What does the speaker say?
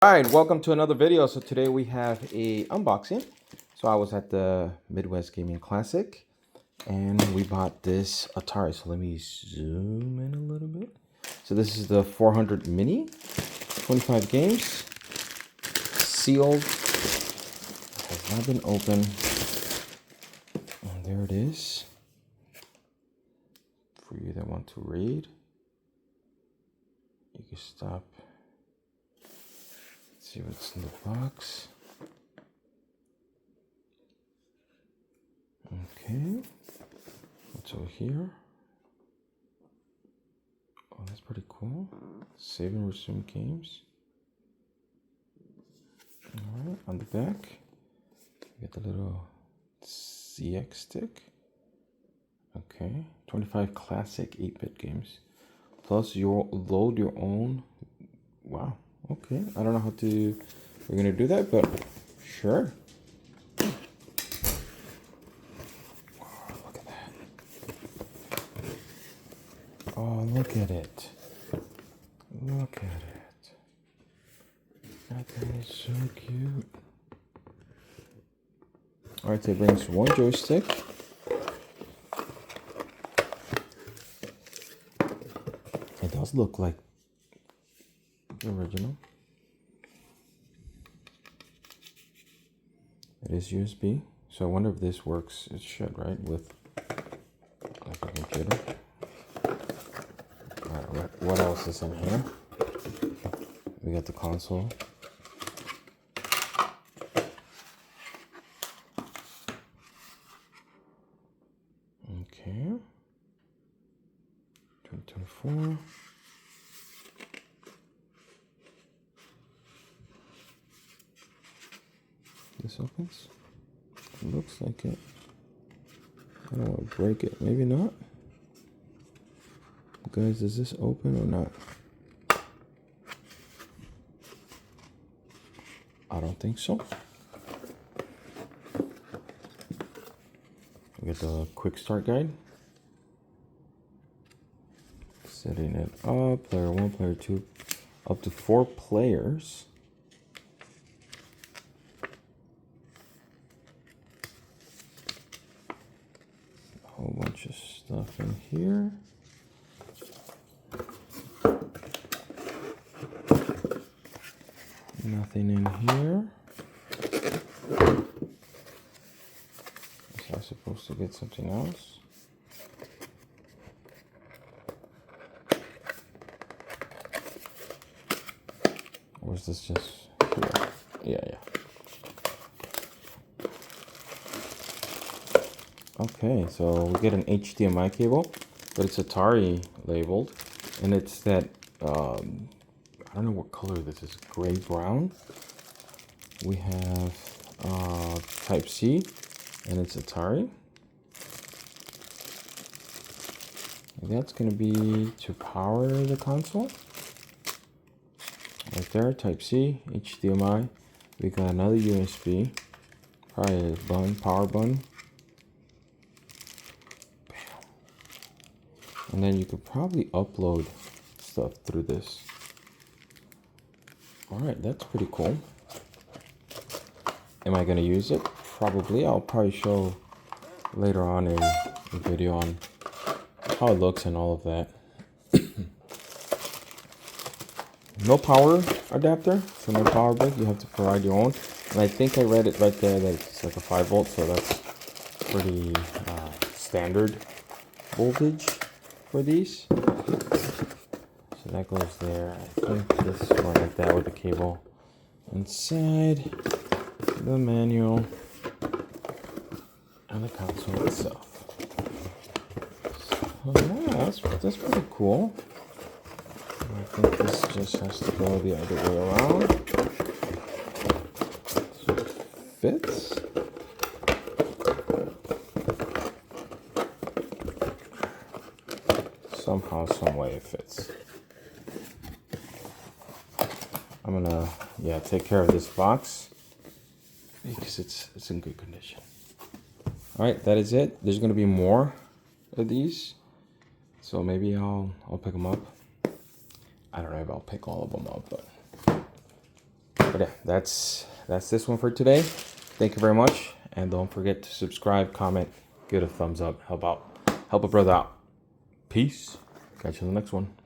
All right, welcome to another video. So today we have a unboxing. So I was at the Midwest Gaming Classic and we bought this Atari. So let me zoom in a little bit. So this is the 400 mini, 25 games, sealed, has not been opened. And there it is. For you that want to read, you can stop. See what's in the box. Okay, what's over here? Oh, that's pretty cool. Save and resume games. All right, on the back, you get the little CX stick. Okay, 25 classic 8-bit games. Plus, you'll load your own. Wow. Okay, I don't know how we're gonna do that, but sure. Oh, look at that. Oh, look at it. Look at it. That thing is so cute. All right, so it brings one joystick. It does look like the original. It is USB, so I wonder if this works. It should, right, with like a computer. All right, what else is in here? We got the console. Okay. 2024. This opens. It looks like it. I don't want to break it. Maybe not. Guys, is this open or not? I don't think so. We got the quick start guide. Setting it up. Player 1, player 2. Up to 4 players. Whole bunch of stuff in here. Nothing in here. Was I supposed to get something else? Or is this just here? Yeah. Okay, so we get an HDMI cable, but it's Atari labeled, and it's that, I don't know what color this is, gray brown. We have Type-C, and it's Atari. And that's going to be to power the console. Right there, Type-C, HDMI. We got another USB, probably a power button. And then you could probably upload stuff through this. All right, that's pretty cool. Am I gonna use it? Probably. I'll probably show later on a video on how it looks and all of that. No power adapter, so no power brick. You have to provide your own. And I think I read it right there that it's like a 5 volt, so that's pretty standard voltage for these. So that goes there. I think this is going like that with the cable inside the manual and the console itself. So yeah, that's pretty cool. I think this just has to go the other way around. So it fits. Somehow, some way it fits. I'm gonna, take care of this box because it's in good condition. All right, that is it. There's gonna be more of these, so maybe I'll pick them up. I don't know if I'll pick all of them up, but But yeah, that's this one for today. Thank you very much, and don't forget to subscribe, comment, give it a thumbs up, help a brother out. Peace. Catch you in the next one.